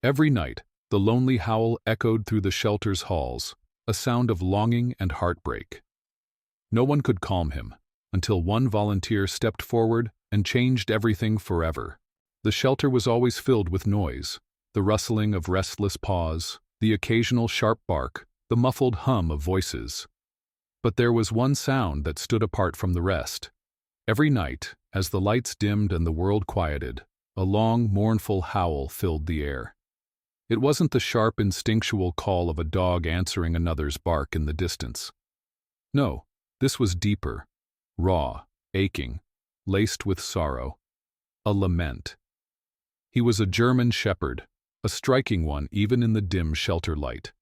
Every night, the lonely howl echoed through the shelter's halls, a sound of longing and heartbreak. No one could calm him, until one volunteer stepped forward and changed everything forever. The shelter was always filled with noise, the rustling of restless paws, the occasional sharp bark, the muffled hum of voices. But there was one sound that stood apart from the rest. Every night, as the lights dimmed and the world quieted, a long, mournful howl filled the air. It wasn't the sharp, instinctual call of a dog answering another's bark in the distance. No, this was deeper, raw, aching, laced with sorrow. A lament. He was a German shepherd, a striking one even in the dim shelter light.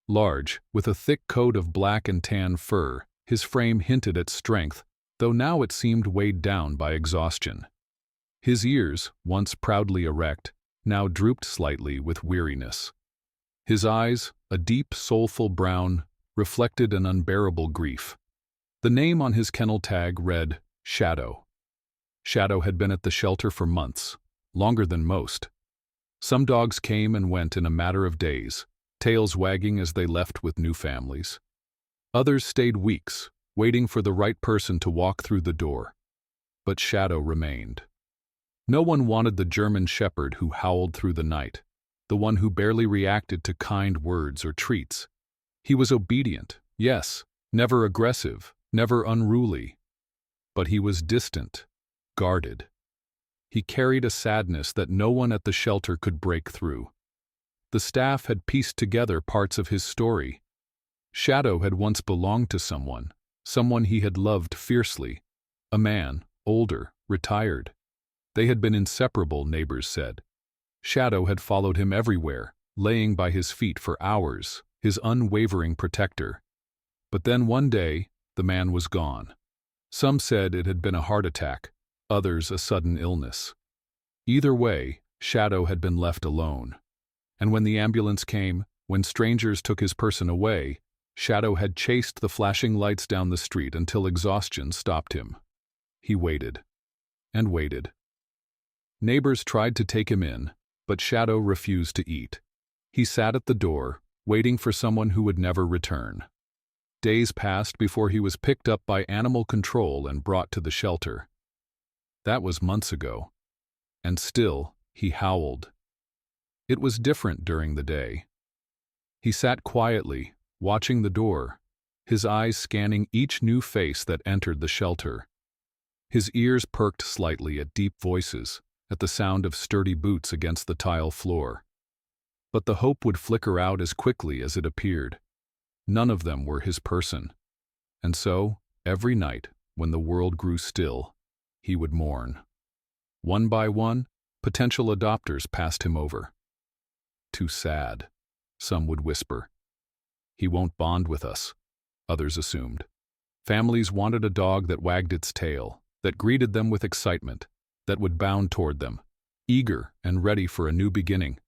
Large, with a thick coat of black and tan fur, his frame hinted at strength, though now it seemed weighed down by exhaustion. His ears, once proudly erect, now drooped slightly with weariness. His eyes, a deep, soulful brown, reflected an unbearable grief. The name on his kennel tag read, Shadow. Shadow had been at the shelter for months, longer than most. Some dogs came and went in a matter of days, tails wagging as they left with new families. Others stayed weeks, waiting for the right person to walk through the door. But Shadow remained. No one wanted the German shepherd who howled through the night, the one who barely reacted to kind words or treats. He was obedient, yes, never aggressive, never unruly. But he was distant, guarded. He carried a sadness that no one at the shelter could break through. The staff had pieced together parts of his story. Shadow had once belonged to someone he had loved fiercely, a man, older, retired. They had been inseparable, neighbors said. Shadow had followed him everywhere, laying by his feet for hours, his unwavering protector. But then one day, the man was gone. Some said it had been a heart attack, others a sudden illness. Either way, Shadow had been left alone. And when the ambulance came, when strangers took his person away, Shadow had chased the flashing lights down the street until exhaustion stopped him. He waited. And waited. Neighbors tried to take him in, but Shadow refused to eat. He sat at the door, waiting for someone who would never return. Days passed before he was picked up by animal control and brought to the shelter. That was months ago. And still, he howled. It was different during the day. He sat quietly, watching the door, his eyes scanning each new face that entered the shelter. His ears perked slightly at deep voices, at the sound of sturdy boots against the tile floor. But the hope would flicker out as quickly as it appeared. None of them were his person. And so, every night, when the world grew still, he would mourn. One by one, potential adopters passed him over. Too sad, some would whisper. He won't bond with us, others assumed. Families wanted a dog that wagged its tail, that greeted them with excitement, that would bound toward them, eager and ready for a new beginning.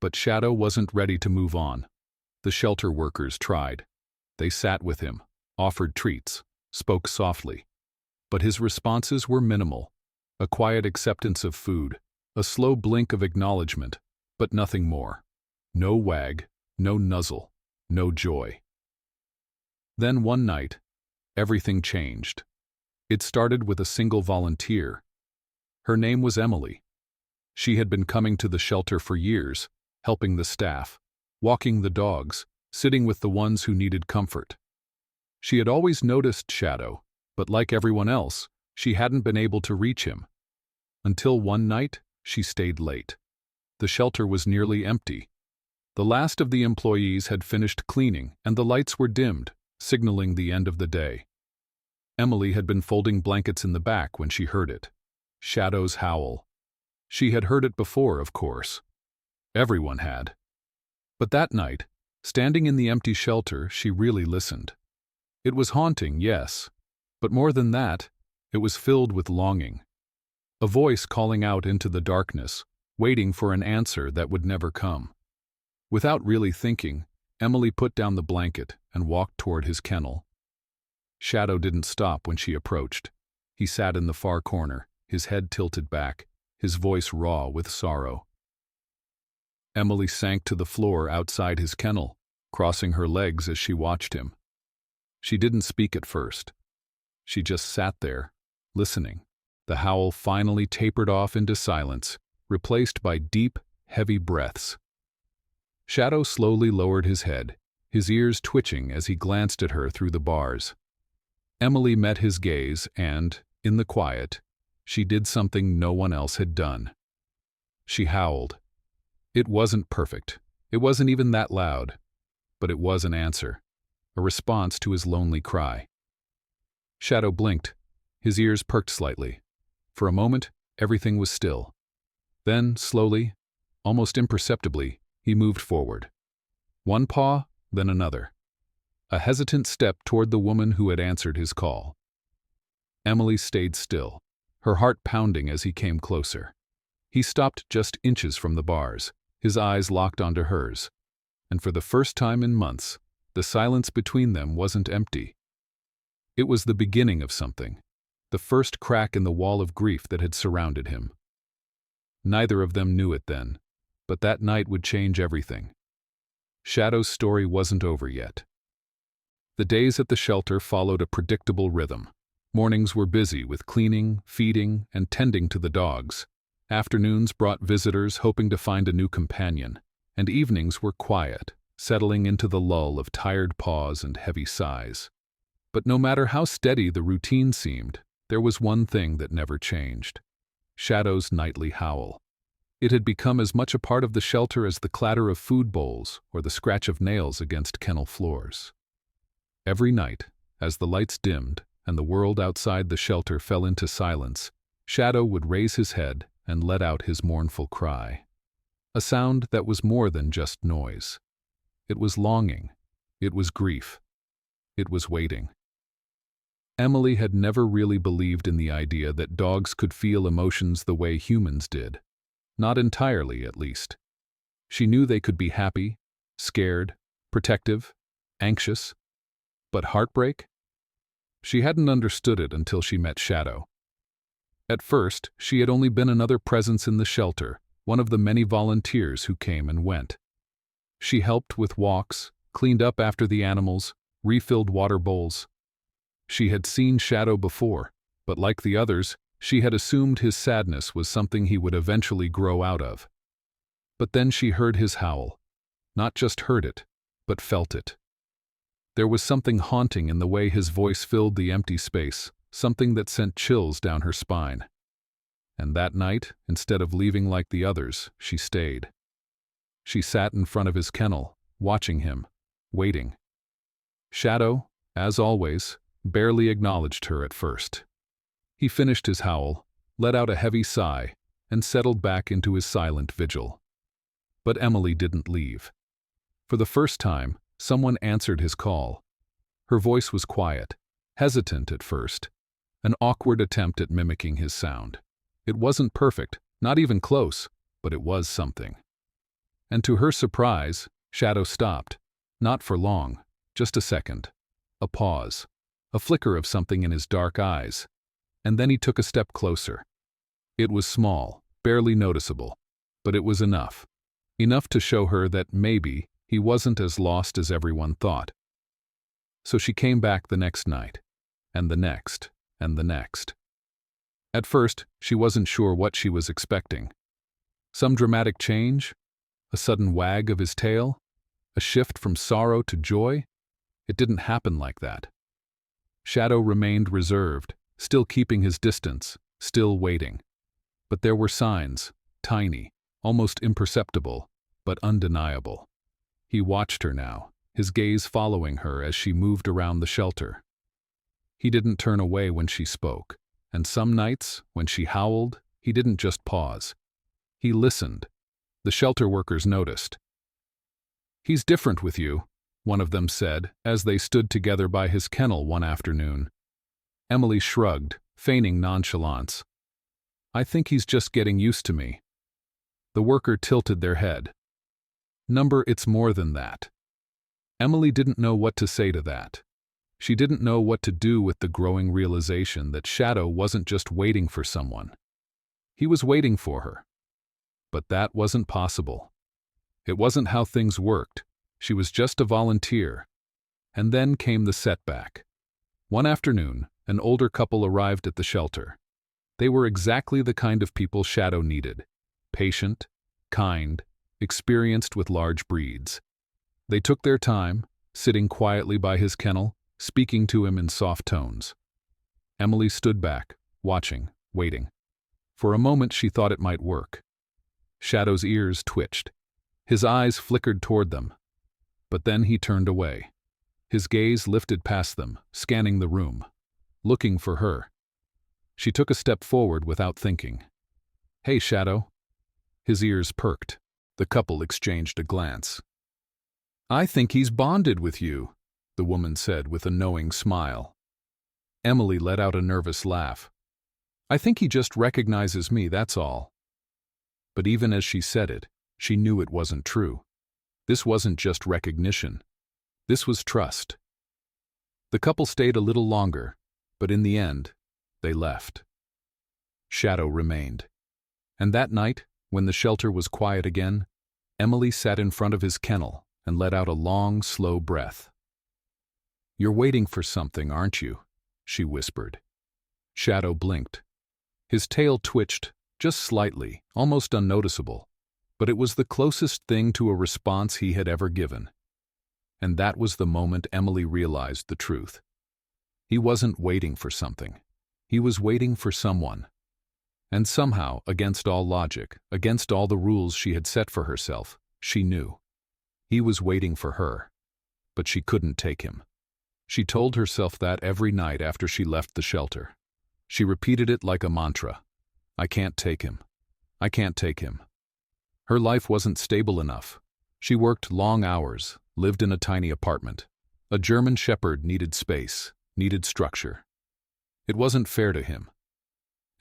But Shadow wasn't ready to move on. The shelter workers tried. They sat with him, offered treats, spoke softly. But his responses were minimal. A quiet acceptance of food, a slow blink of acknowledgement, but nothing more. No wag, no nuzzle, no joy. Then one night, everything changed. It started with a single volunteer. Her name was Emily. She had been coming to the shelter for years, helping the staff, walking the dogs, sitting with the ones who needed comfort. She had always noticed Shadow, but like everyone else, she hadn't been able to reach him. Until one night, she stayed late. The shelter was nearly empty. The last of the employees had finished cleaning, and the lights were dimmed, signaling the end of the day. Emily had been folding blankets in the back when she heard it. Shadow's howl. She had heard it before, of course. Everyone had. But that night, standing in the empty shelter, she really listened. It was haunting, yes, but more than that, it was filled with longing. A voice calling out into the darkness, waiting for an answer that would never come. Without really thinking, Emily put down the blanket and walked toward his kennel. Shadow didn't stop when she approached. He sat in the far corner, his head tilted back, his voice raw with sorrow. Emily sank to the floor outside his kennel, crossing her legs as she watched him. She didn't speak at first. She just sat there, listening. The howl finally tapered off into silence, replaced by deep, heavy breaths. Shadow slowly lowered his head, his ears twitching as he glanced at her through the bars. Emily met his gaze and, in the quiet, she did something no one else had done. She howled. It wasn't perfect. It wasn't even that loud. But it was an answer, a response to his lonely cry. Shadow blinked. His ears perked slightly. For a moment, everything was still. Then, slowly, almost imperceptibly, he moved forward. One paw, then another. A hesitant step toward the woman who had answered his call. Emily stayed still, her heart pounding as he came closer. He stopped just inches from the bars, his eyes locked onto hers. And for the first time in months, the silence between them wasn't empty. It was the beginning of something, the first crack in the wall of grief that had surrounded him. Neither of them knew it then, but that night would change everything. Shadow's story wasn't over yet. The days at the shelter followed a predictable rhythm. Mornings were busy with cleaning, feeding, and tending to the dogs. Afternoons brought visitors hoping to find a new companion, and evenings were quiet, settling into the lull of tired paws and heavy sighs. But no matter how steady the routine seemed, there was one thing that never changed: Shadow's nightly howl. It had become as much a part of the shelter as the clatter of food bowls or the scratch of nails against kennel floors. Every night, as the lights dimmed and the world outside the shelter fell into silence, Shadow would raise his head and let out his mournful cry. A sound that was more than just noise. It was longing. It was grief. It was waiting. Emily had never really believed in the idea that dogs could feel emotions the way humans did. Not entirely, at least. She knew they could be happy, scared, protective, anxious. But heartbreak? She hadn't understood it until she met Shadow. At first, she had only been another presence in the shelter, one of the many volunteers who came and went. She helped with walks, cleaned up after the animals, refilled water bowls. She had seen Shadow before, but like the others, she had assumed his sadness was something he would eventually grow out of. But then she heard his howl. Not just heard it, but felt it. There was something haunting in the way his voice filled the empty space, something that sent chills down her spine. And that night, instead of leaving like the others, she stayed. She sat in front of his kennel, watching him, waiting. Shadow, as always, barely acknowledged her at first. He finished his howl, let out a heavy sigh, and settled back into his silent vigil. But Emily didn't leave. For the first time, someone answered his call. Her voice was quiet, hesitant at first, an awkward attempt at mimicking his sound. It wasn't perfect, not even close, but it was something. And to her surprise, Shadow stopped. Not for long, just a second. A pause, a flicker of something in his dark eyes. And then he took a step closer. It was small, barely noticeable, but it was enough. Enough to show her that maybe he wasn't as lost as everyone thought. So she came back the next night, and the next, and the next. At first, she wasn't sure what she was expecting. Some dramatic change? A sudden wag of his tail? A shift from sorrow to joy? It didn't happen like that. Shadow remained reserved, still keeping his distance, still waiting. But there were signs, tiny, almost imperceptible, but undeniable. He watched her now, his gaze following her as she moved around the shelter. He didn't turn away when she spoke, and some nights, when she howled, he didn't just pause. He listened. The shelter workers noticed. "He's different with you," one of them said, as they stood together by his kennel one afternoon. Emily shrugged, feigning nonchalance. "I think he's just getting used to me." The worker tilted their head. "It's more than that." Emily didn't know what to say to that. She didn't know what to do with the growing realization that Shadow wasn't just waiting for someone. He was waiting for her. But that wasn't possible. It wasn't how things worked. She was just a volunteer. And then came the setback. One afternoon, an older couple arrived at the shelter. They were exactly the kind of people Shadow needed. Patient, kind, experienced with large breeds. They took their time, sitting quietly by his kennel, speaking to him in soft tones. Emily stood back, watching, waiting. For a moment she thought it might work. Shadow's ears twitched. His eyes flickered toward them. But then he turned away. His gaze lifted past them, scanning the room, looking for her. She took a step forward without thinking. "Hey, Shadow." His ears perked. The couple exchanged a glance. "I think he's bonded with you," the woman said with a knowing smile. Emily let out a nervous laugh. "I think he just recognizes me, that's all." But even as she said it, she knew it wasn't true. This wasn't just recognition. This was trust. The couple stayed a little longer, but in the end, they left. Shadow remained. And that night, when the shelter was quiet again, Emily sat in front of his kennel and let out a long, slow breath. "You're waiting for something, aren't you?" she whispered. Shadow blinked. His tail twitched, just slightly, almost unnoticeable, but it was the closest thing to a response he had ever given. And that was the moment Emily realized the truth. He wasn't waiting for something. He was waiting for someone. And somehow, against all logic, against all the rules she had set for herself, she knew. He was waiting for her. But she couldn't take him. She told herself that every night after she left the shelter. She repeated it like a mantra. "I can't take him. I can't take him." Her life wasn't stable enough. She worked long hours, lived in a tiny apartment. A German shepherd needed space, needed structure. It wasn't fair to him.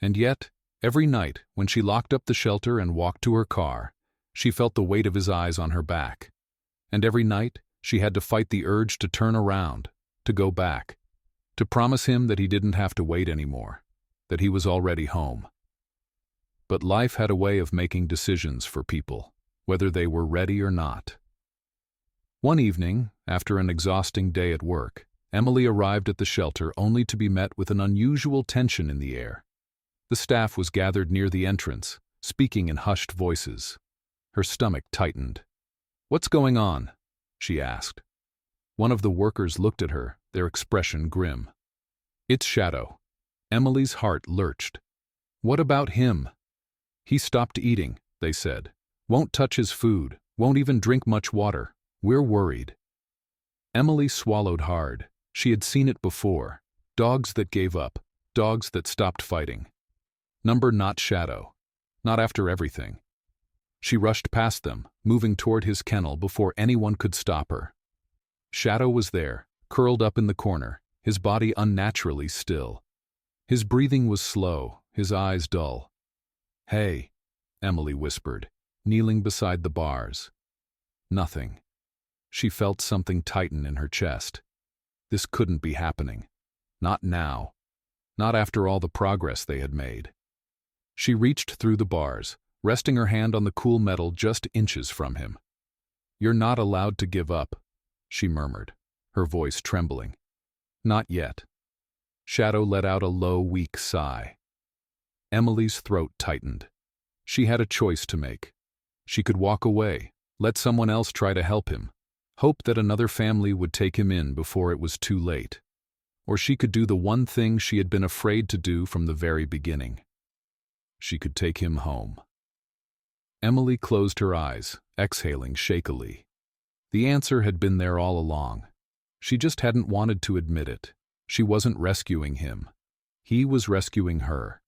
And yet, every night, when she locked up the shelter and walked to her car, she felt the weight of his eyes on her back. And every night, she had to fight the urge to turn around, to go back, to promise him that he didn't have to wait anymore, that he was already home. But life had a way of making decisions for people, whether they were ready or not. One evening, after an exhausting day at work, Emily arrived at the shelter only to be met with an unusual tension in the air. The staff was gathered near the entrance, speaking in hushed voices. Her stomach tightened. "What's going on?" she asked. One of the workers looked at her, their expression grim. "It's Shadow." Emily's heart lurched. "What about him?" "He stopped eating," they said. "Won't touch his food, won't even drink much water. We're worried." Emily swallowed hard. She had seen it before. Dogs that gave up, dogs that stopped fighting. Not Shadow. Not after everything. She rushed past them, moving toward his kennel before anyone could stop her. Shadow was there, curled up in the corner, his body unnaturally still. His breathing was slow, his eyes dull. "Hey," Emily whispered, kneeling beside the bars. Nothing. She felt something tighten in her chest. This couldn't be happening. Not now. Not after all the progress they had made. She reached through the bars, resting her hand on the cool metal just inches from him. "You're not allowed to give up," she murmured, her voice trembling. "Not yet." Shadow let out a low, weak sigh. Emily's throat tightened. She had a choice to make. She could walk away, let someone else try to help him, hope that another family would take him in before it was too late. Or she could do the one thing she had been afraid to do from the very beginning. She could take him home. Emily closed her eyes, exhaling shakily. The answer had been there all along. She just hadn't wanted to admit it. She wasn't rescuing him. He was rescuing her.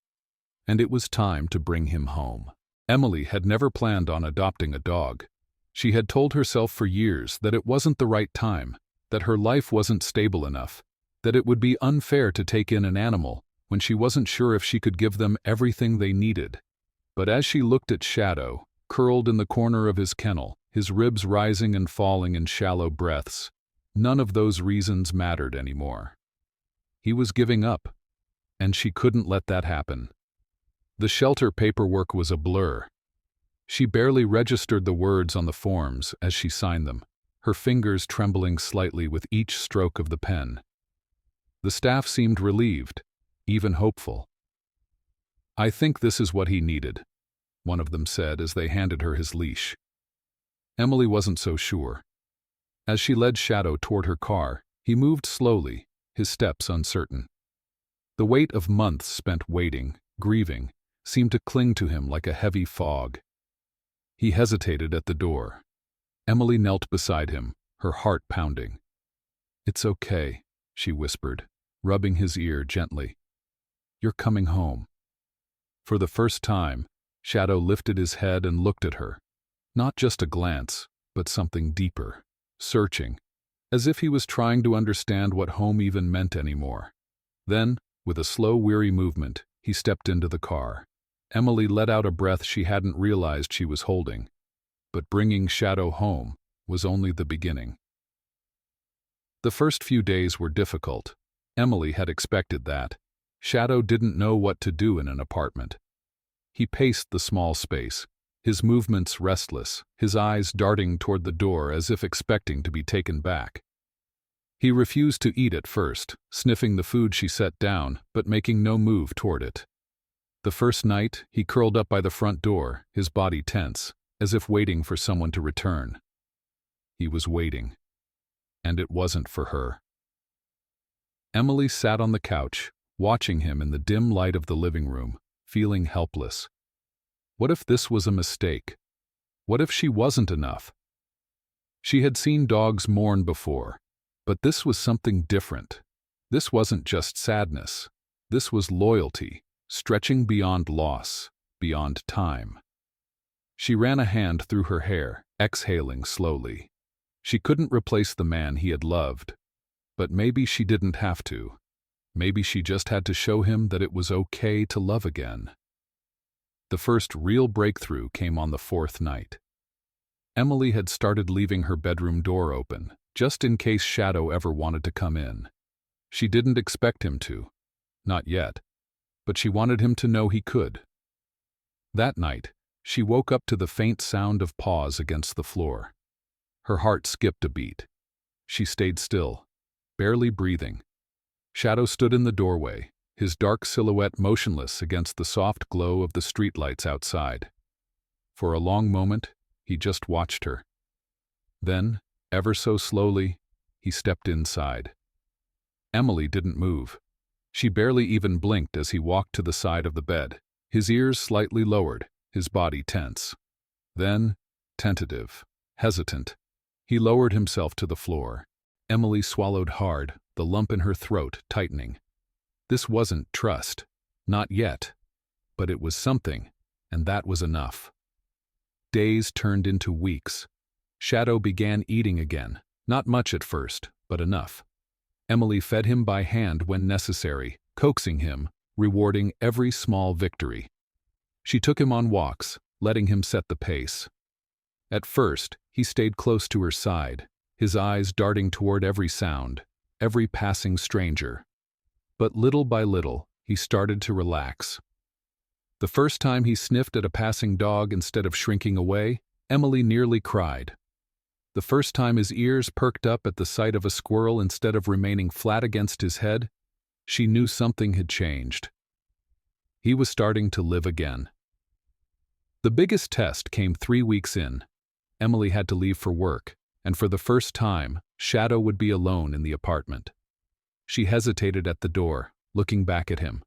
And it was time to bring him home. Emily had never planned on adopting a dog. She had told herself for years that it wasn't the right time, that her life wasn't stable enough, that it would be unfair to take in an animal when she wasn't sure if she could give them everything they needed. But as she looked at Shadow, curled in the corner of his kennel, his ribs rising and falling in shallow breaths, none of those reasons mattered anymore. He was giving up, and she couldn't let that happen. The shelter paperwork was a blur. She barely registered the words on the forms as she signed them, her fingers trembling slightly with each stroke of the pen. The staff seemed relieved, even hopeful. "I think this is what he needed," one of them said as they handed her his leash. Emily wasn't so sure. As she led Shadow toward her car, he moved slowly, his steps uncertain. The weight of months spent waiting, grieving, seemed to cling to him like a heavy fog. He hesitated at the door. Emily knelt beside him, her heart pounding. "It's okay," she whispered, rubbing his ear gently. "You're coming home." For the first time, Shadow lifted his head and looked at her. Not just a glance, but something deeper, searching, as if he was trying to understand what home even meant anymore. Then, with a slow, weary movement, he stepped into the car. Emily let out a breath she hadn't realized she was holding. But bringing Shadow home was only the beginning. The first few days were difficult. Emily had expected that. Shadow didn't know what to do in an apartment. He paced the small space, his movements restless, his eyes darting toward the door as if expecting to be taken back. He refused to eat at first, sniffing the food she set down, but making no move toward it. The first night, he curled up by the front door, his body tense, as if waiting for someone to return. He was waiting. And it wasn't for her. Emily sat on the couch, watching him in the dim light of the living room, feeling helpless. What if this was a mistake? What if she wasn't enough? She had seen dogs mourn before, but this was something different. This wasn't just sadness. This was loyalty, stretching beyond loss, beyond time. She ran a hand through her hair, exhaling slowly. She couldn't replace the man he had loved, but maybe she didn't have to. Maybe she just had to show him that it was okay to love again. The first real breakthrough came on the fourth night. Emily had started leaving her bedroom door open, just in case Shadow ever wanted to come in. She didn't expect him to. Not yet. But she wanted him to know he could. That night, she woke up to the faint sound of paws against the floor. Her heart skipped a beat. She stayed still, barely breathing. Shadow stood in the doorway, his dark silhouette motionless against the soft glow of the streetlights outside. For a long moment, he just watched her. Then, ever so slowly, he stepped inside. Emily didn't move. She barely even blinked as he walked to the side of the bed, his ears slightly lowered, his body tense. Then, tentative, hesitant, he lowered himself to the floor. Emily swallowed hard, the lump in her throat tightening. This wasn't trust. Not yet. But it was something, and that was enough. Days turned into weeks. Shadow began eating again, not much at first, but enough. Emily fed him by hand when necessary, coaxing him, rewarding every small victory. She took him on walks, letting him set the pace. At first, he stayed close to her side, his eyes darting toward every sound, every passing stranger. But little by little, he started to relax. The first time he sniffed at a passing dog instead of shrinking away, Emily nearly cried. The first time his ears perked up at the sight of a squirrel instead of remaining flat against his head, she knew something had changed. He was starting to live again. The biggest test came 3 weeks in. Emily had to leave for work, and for the first time, Shadow would be alone in the apartment. She hesitated at the door, looking back at him.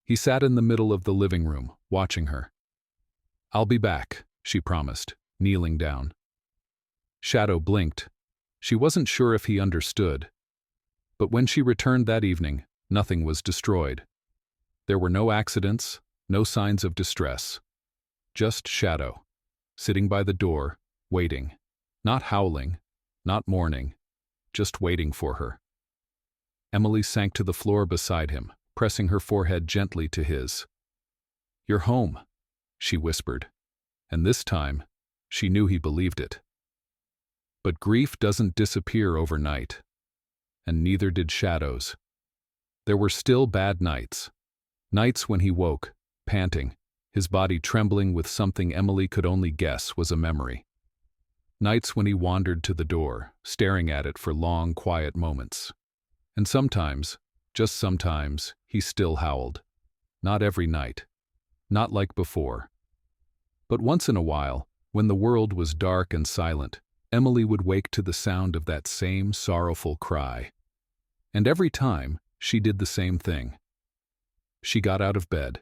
He sat in the middle of the living room, watching her. "I'll be back," she promised, kneeling down. Shadow blinked. She wasn't sure if he understood. But when she returned that evening, nothing was destroyed. There were no accidents, no signs of distress. Just Shadow, sitting by the door, waiting. Not howling, not mourning, just waiting for her. Emily sank to the floor beside him, pressing her forehead gently to his. "You're home," she whispered, and this time, she knew he believed it. But grief doesn't disappear overnight, and neither did Shadow's. There were still bad nights. Nights when he woke, panting, his body trembling with something Emily could only guess was a memory. Nights when he wandered to the door, staring at it for long, quiet moments. And sometimes, just sometimes, he still howled. Not every night. Not like before. But once in a while, when the world was dark and silent, Emily would wake to the sound of that same sorrowful cry. And every time, she did the same thing. She got out of bed.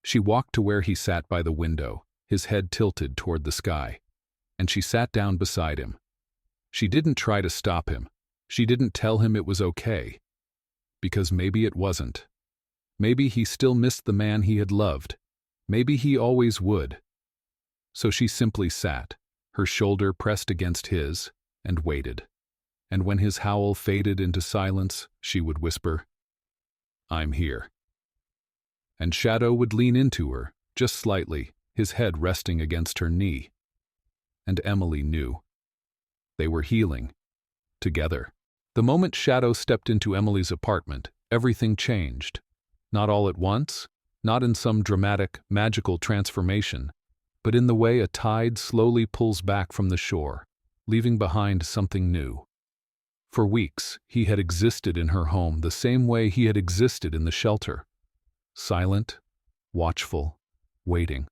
She walked to where he sat by the window, his head tilted toward the sky, and she sat down beside him. She didn't try to stop him. She didn't tell him it was okay. Because maybe it wasn't. Maybe he still missed the man he had loved. Maybe he always would. So she simply sat, her shoulder pressed against his, and waited. And when his howl faded into silence, she would whisper, "I'm here." And Shadow would lean into her, just slightly, his head resting against her knee. And Emily knew. They were healing. Together. The moment Shadow stepped into Emily's apartment, everything changed. Not all at once, not in some dramatic, magical transformation, but in the way a tide slowly pulls back from the shore, leaving behind something new. For weeks, he had existed in her home the same way he had existed in the shelter. Silent, watchful, waiting.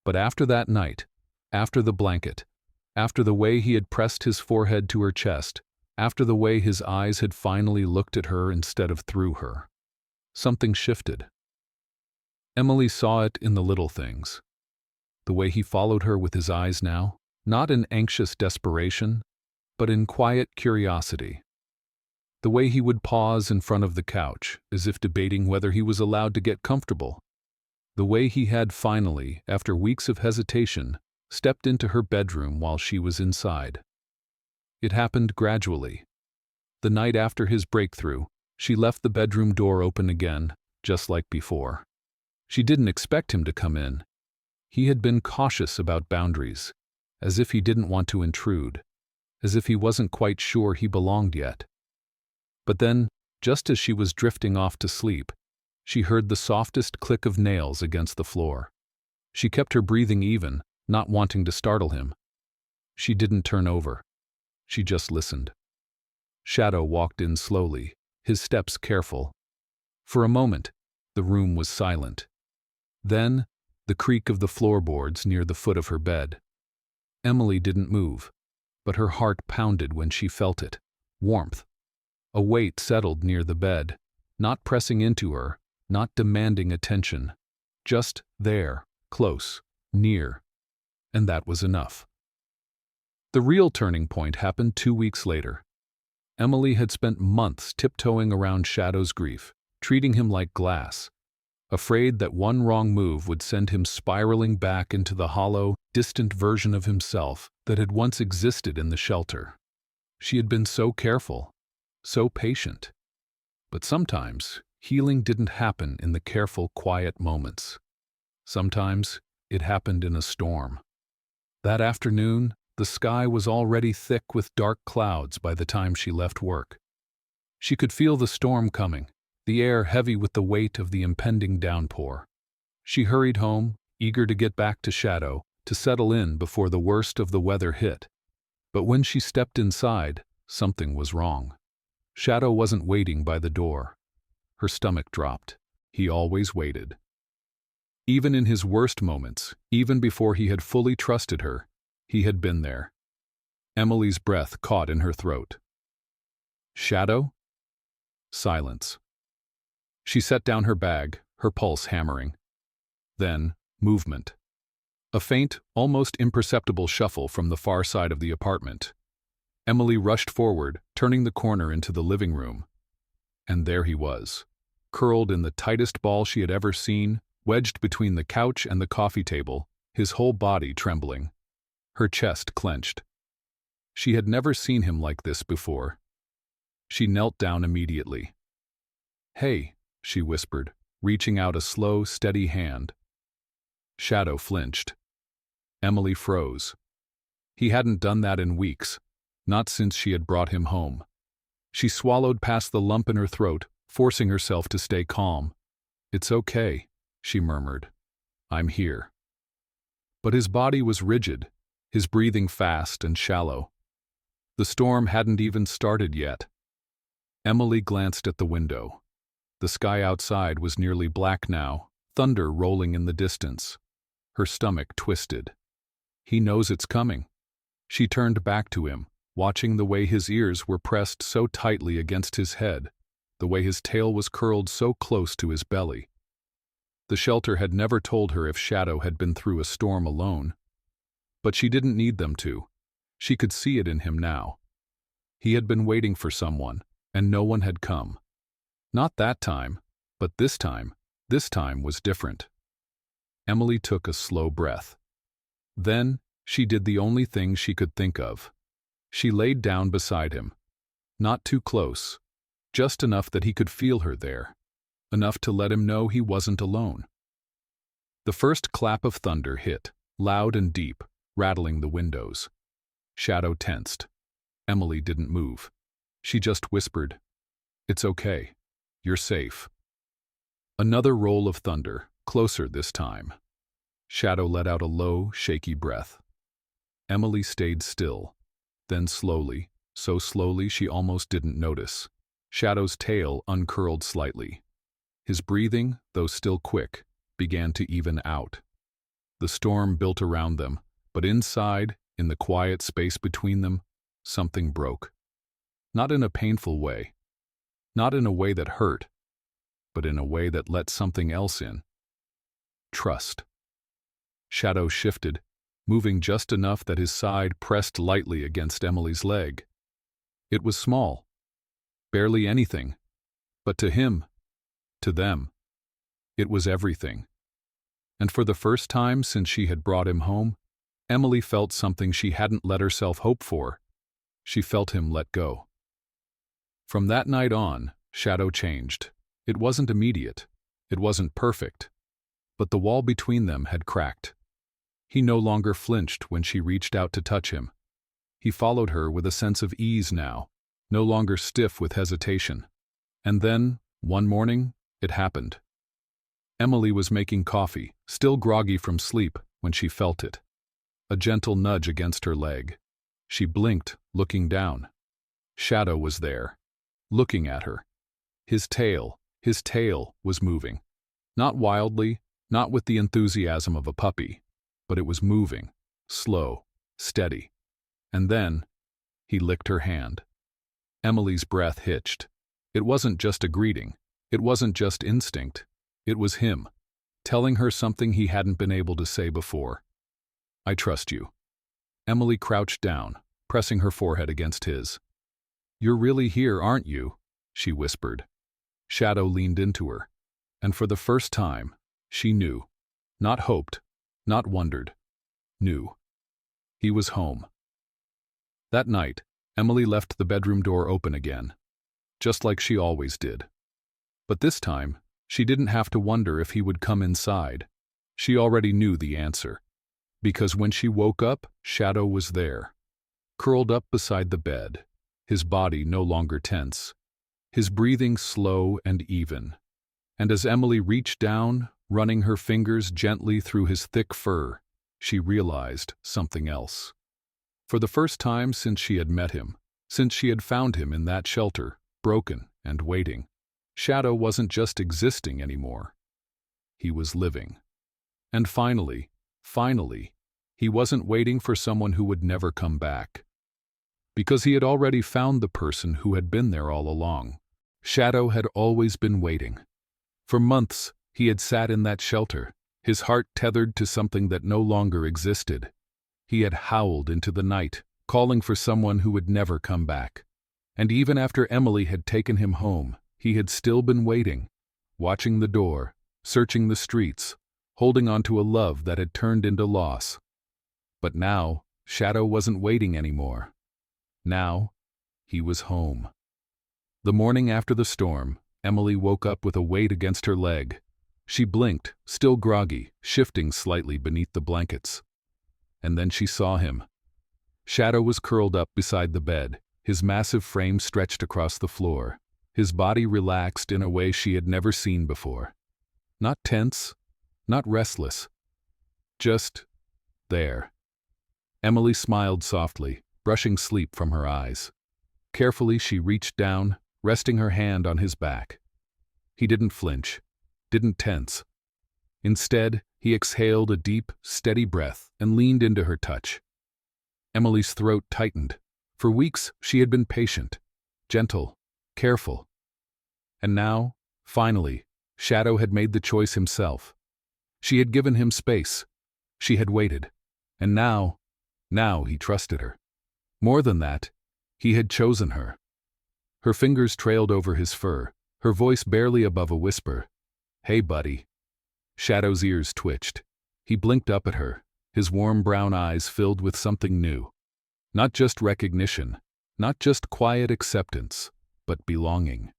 But after that night, after the blanket, after the way he had pressed his forehead to her chest, after the way his eyes had finally looked at her instead of through her, something shifted. Emily saw it in the little things. The way he followed her with his eyes now, not in anxious desperation, but in quiet curiosity. The way he would pause in front of the couch, as if debating whether he was allowed to get comfortable. The way he had finally, after weeks of hesitation, stepped into her bedroom while she was inside. It happened gradually. The night after his breakthrough, she left the bedroom door open again, just like before. She didn't expect him to come in. He had been cautious about boundaries, as if he didn't want to intrude, as if he wasn't quite sure he belonged yet. But then, just as she was drifting off to sleep, she heard the softest click of nails against the floor. She kept her breathing even, not wanting to startle him. She didn't turn over. She just listened. Shadow walked in slowly, his steps careful. For a moment, the room was silent. Then, the creak of the floorboards near the foot of her bed. Emily didn't move, but her heart pounded when she felt it. Warmth. A weight settled near the bed, not pressing into her, not demanding attention. Just there, close, near. And that was enough. The real turning point happened 2 weeks later. Emily had spent months tiptoeing around Shadow's grief, treating him like glass, afraid that one wrong move would send him spiraling back into the hollow, distant version of himself that had once existed in the shelter. She had been so careful, so patient. But sometimes, healing didn't happen in the careful, quiet moments. Sometimes, it happened in a storm. That afternoon, the sky was already thick with dark clouds by the time she left work. She could feel the storm coming, the air heavy with the weight of the impending downpour. She hurried home, eager to get back to Shadow, to settle in before the worst of the weather hit. But when she stepped inside, something was wrong. Shadow wasn't waiting by the door. Her stomach dropped. He always waited. Even in his worst moments, even before he had fully trusted her, he had been there. Emily's breath caught in her throat. Shadow? Silence. She set down her bag, her pulse hammering. Then, movement. A faint, almost imperceptible shuffle from the far side of the apartment. Emily rushed forward, turning the corner into the living room. And there he was, curled in the tightest ball she had ever seen, wedged between the couch and the coffee table, his whole body trembling. Her chest clenched. She had never seen him like this before. She knelt down immediately. "Hey," she whispered, reaching out a slow, steady hand. Shadow flinched. Emily froze. He hadn't done that in weeks, not since she had brought him home. She swallowed past the lump in her throat, forcing herself to stay calm. "It's okay," she murmured. I'm here. But his body was rigid, his breathing fast and shallow. The storm hadn't even started yet. Emily glanced at the window. The sky outside was nearly black now, thunder rolling in the distance. Her stomach twisted. He knows it's coming. She turned back to him, watching the way his ears were pressed so tightly against his head, the way his tail was curled so close to his belly. The shelter had never told her if Shadow had been through a storm alone. But she didn't need them to. She could see it in him now. He had been waiting for someone, and no one had come. Not that time, but this time was different. Emily took a slow breath. Then, she did the only thing she could think of. She laid down beside him. Not too close, just enough that he could feel her there, enough to let him know he wasn't alone. The first clap of thunder hit, loud and deep, rattling the windows. Shadow tensed. Emily didn't move. She just whispered, "It's okay. You're safe." Another roll of thunder, closer this time. Shadow let out a low, shaky breath. Emily stayed still. Then slowly, so slowly she almost didn't notice, Shadow's tail uncurled slightly. His breathing, though still quick, began to even out. The storm built around them, but inside, in the quiet space between them, something broke. Not in a painful way. Not in a way that hurt, but in a way that let something else in. Trust. Shadow shifted, moving just enough that his side pressed lightly against Emily's leg. It was small. Barely anything. But to him, to them, it was everything. And for the first time since she had brought him home, Emily felt something she hadn't let herself hope for. She felt him let go. From that night on, Shadow changed. It wasn't immediate. It wasn't perfect. But the wall between them had cracked. He no longer flinched when she reached out to touch him. He followed her with a sense of ease now, no longer stiff with hesitation. And then, one morning, it happened. Emily was making coffee, still groggy from sleep, when she felt it. A gentle nudge against her leg. She blinked, looking down. Shadow was there, looking at her. His tail was moving. Not wildly, not with the enthusiasm of a puppy, but it was moving, slow, steady. And then, he licked her hand. Emily's breath hitched. It wasn't just a greeting. It wasn't just instinct. It was him, telling her something he hadn't been able to say before. "I trust you." Emily crouched down, pressing her forehead against his. "You're really here, aren't you?" she whispered. Shadow leaned into her, and for the first time, she knew. Not hoped, not wondered. Knew. He was home. That night, Emily left the bedroom door open again, just like she always did. But this time, she didn't have to wonder if he would come inside. She already knew the answer. Because when she woke up, Shadow was there, curled up beside the bed, his body no longer tense, his breathing slow and even. And as Emily reached down, running her fingers gently through his thick fur, she realized something else. For the first time since she had met him, since she had found him in that shelter, broken and waiting, Shadow wasn't just existing anymore. He was living. And finally, he wasn't waiting for someone who would never come back. Because he had already found the person who had been there all along. Shadow had always been waiting. For months, he had sat in that shelter, his heart tethered to something that no longer existed. He had howled into the night, calling for someone who would never come back. And even after Emily had taken him home, he had still been waiting, watching the door, searching the streets, holding on to a love that had turned into loss. But now, Shadow wasn't waiting anymore. Now, he was home. The morning after the storm, Emily woke up with a weight against her leg. She blinked, still groggy, shifting slightly beneath the blankets. And then she saw him. Shadow was curled up beside the bed, his massive frame stretched across the floor, his body relaxed in a way she had never seen before. Not tense, not restless, Just there. Emily smiled softly, brushing sleep from her eyes. Carefully, she reached down, resting her hand on his back. He didn't flinch, didn't tense. Instead, he exhaled a deep, steady breath and leaned into her touch. Emily's throat tightened. For weeks, she had been patient, gentle, careful. And now, finally, Shadow had made the choice himself. She had given him space. She had waited. And now he trusted her. More than that, he had chosen her. Her fingers trailed over his fur, her voice barely above a whisper. "Hey, buddy." Shadow's ears twitched. He blinked up at her, his warm brown eyes filled with something new. Not just recognition, not just quiet acceptance, but belonging.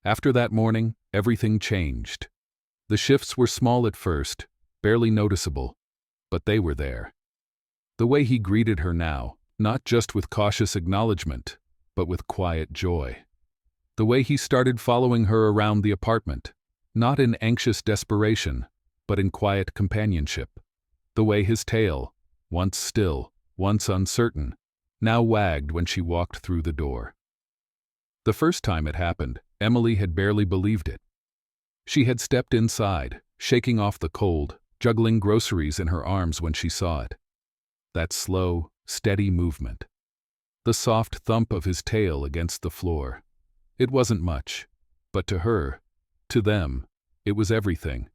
After that morning, everything changed. The shifts were small at first, barely noticeable, but they were there. The way he greeted her now, not just with cautious acknowledgement, but with quiet joy. The way he started following her around the apartment, not in anxious desperation, but in quiet companionship. The way his tail, once still, once uncertain, now wagged when she walked through the door. The first time it happened, Emily had barely believed it. She had stepped inside, shaking off the cold, juggling groceries in her arms when she saw it. That slow, steady movement. The soft thump of his tail against the floor. It wasn't much, but to her, to them, it was everything.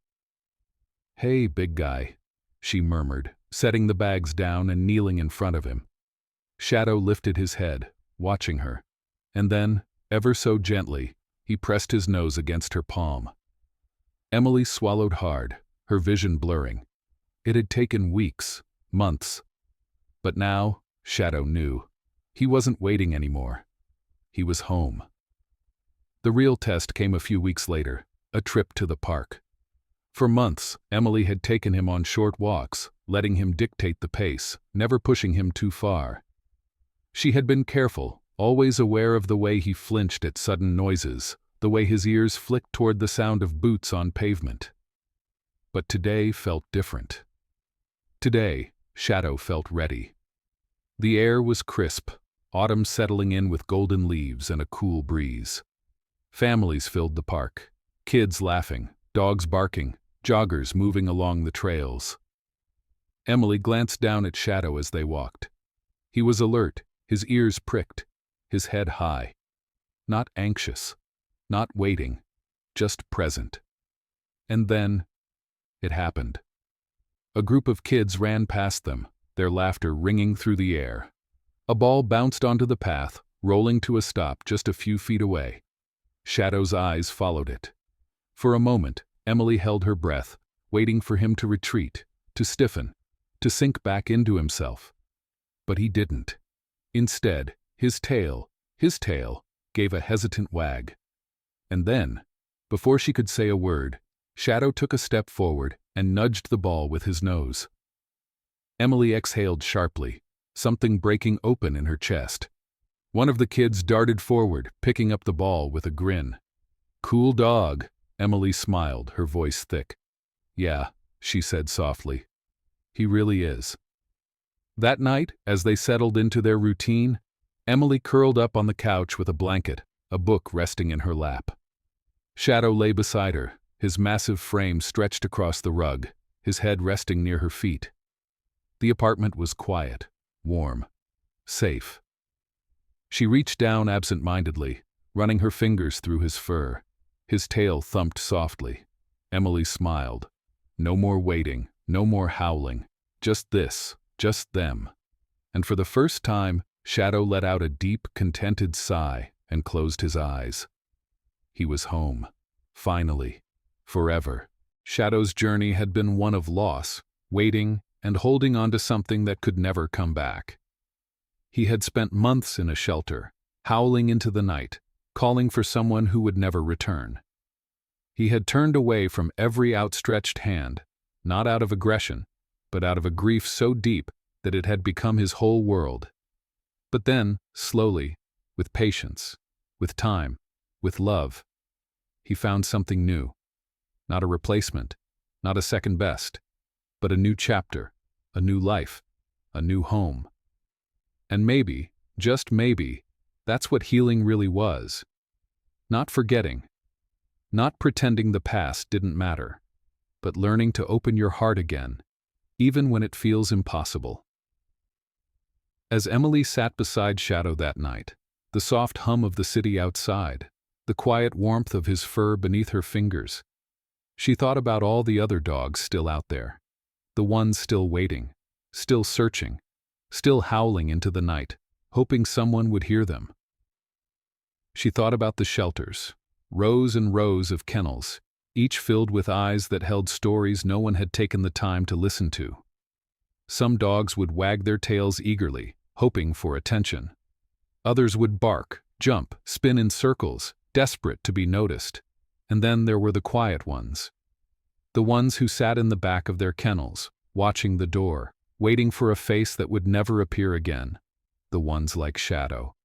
"Hey, big guy," she murmured, setting the bags down and kneeling in front of him. Shadow lifted his head, watching her, and then, ever so gently, he pressed his nose against her palm. Emily swallowed hard, her vision blurring. It had taken weeks, months. But now, Shadow knew. He wasn't waiting anymore. He was home. The real test came a few weeks later, a trip to the park. For months, Emily had taken him on short walks, letting him dictate the pace, never pushing him too far. She had been careful, always aware of the way he flinched at sudden noises, the way his ears flicked toward the sound of boots on pavement. But today felt different. Today, Shadow felt ready. The air was crisp, autumn settling in with golden leaves and a cool breeze. Families filled the park, kids laughing, dogs barking, joggers moving along the trails. Emily glanced down at Shadow as they walked. He was alert, his ears pricked, his head high. Not anxious, not waiting, just present. And then, it happened. A group of kids ran past them, their laughter ringing through the air. A ball bounced onto the path, rolling to a stop just a few feet away. Shadow's eyes followed it. For a moment, Emily held her breath, waiting for him to retreat, to stiffen, to sink back into himself. But he didn't. Instead, his tail, gave a hesitant wag. And then, before she could say a word, Shadow took a step forward and nudged the ball with his nose. Emily exhaled sharply, something breaking open in her chest. One of the kids darted forward, picking up the ball with a grin. "Cool dog," Emily smiled, her voice thick. "Yeah," she said softly. "He really is." That night, as they settled into their routine, Emily curled up on the couch with a blanket, a book resting in her lap. Shadow lay beside her, his massive frame stretched across the rug, his head resting near her feet. The apartment was quiet, warm, safe. She reached down absent-mindedly, running her fingers through his fur. His tail thumped softly. Emily smiled. No more waiting, no more howling. Just this, just them. And for the first time, Shadow let out a deep, contented sigh and closed his eyes. He was home. Finally. Forever. Shadow's journey had been one of loss, waiting, and holding on to something that could never come back. He had spent months in a shelter, howling into the night, calling for someone who would never return. He had turned away from every outstretched hand, not out of aggression, but out of a grief so deep that it had become his whole world. But then, slowly, with patience, with time, with love, he found something new. Not a replacement, not a second best, but a new chapter, a new life, a new home. And maybe, just maybe, that's what healing really was. Not forgetting, not pretending the past didn't matter, but learning to open your heart again, even when it feels impossible. As Emily sat beside Shadow that night, the soft hum of the city outside, the quiet warmth of his fur beneath her fingers, she thought about all the other dogs still out there, the ones still waiting, still searching, still howling into the night, hoping someone would hear them. She thought about the shelters, rows and rows of kennels, each filled with eyes that held stories no one had taken the time to listen to. Some dogs would wag their tails eagerly, hoping for attention. Others would bark, jump, spin in circles, desperate to be noticed. And then there were the quiet ones. The ones who sat in the back of their kennels, watching the door, waiting for a face that would never appear again. The ones like Shadow.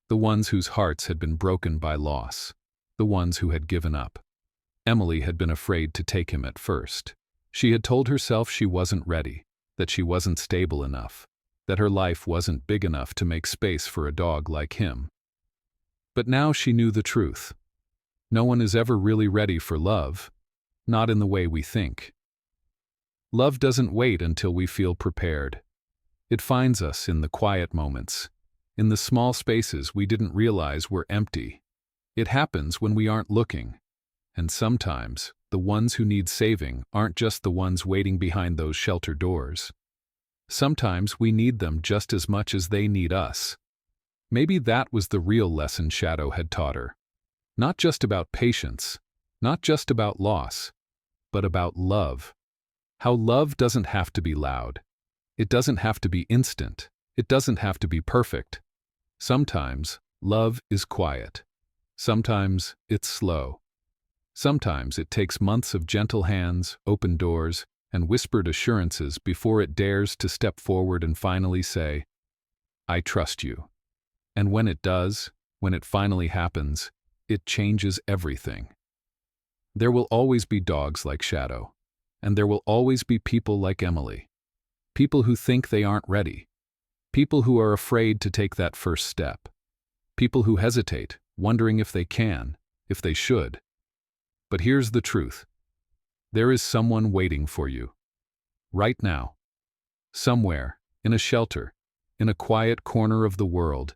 The ones whose hearts had been broken by loss. The ones who had given up. Emily had been afraid to take him at first. She had told herself she wasn't ready, that she wasn't stable enough, that her life wasn't big enough to make space for a dog like him. But now she knew the truth. No one is ever really ready for love, not in the way we think. Love doesn't wait until we feel prepared. It finds us in the quiet moments, in the small spaces we didn't realize were empty. It happens when we aren't looking. And sometimes, the ones who need saving aren't just the ones waiting behind those shelter doors. Sometimes we need them just as much as they need us. Maybe that was the real lesson Shadow had taught her. Not just about patience, not just about loss, but about love. How love doesn't have to be loud. It doesn't have to be instant. It doesn't have to be perfect. Sometimes, love is quiet. Sometimes, it's slow. Sometimes it takes months of gentle hands, open doors, and whispered assurances before it dares to step forward and finally say, "I trust you." And when it does, when it finally happens, it changes everything. There will always be dogs like Shadow, and there will always be people like Emily. People who think they aren't ready. People who are afraid to take that first step. People who hesitate, wondering if they can, if they should. But here's the truth. There is someone waiting for you. Right now. Somewhere, in a shelter, in a quiet corner of the world,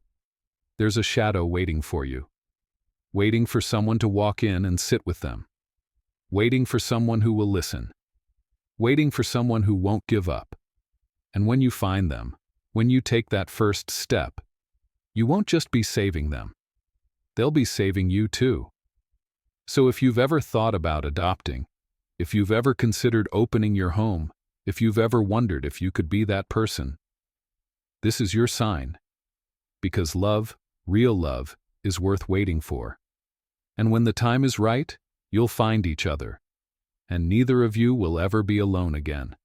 there's a shadow waiting for you. Waiting for someone to walk in and sit with them. Waiting for someone who will listen. Waiting for someone who won't give up. And when you find them, when you take that first step, you won't just be saving them. They'll be saving you too. So if you've ever thought about adopting, if you've ever considered opening your home, if you've ever wondered if you could be that person, this is your sign. Because love, real love, is worth waiting for. And when the time is right, you'll find each other. And neither of you will ever be alone again.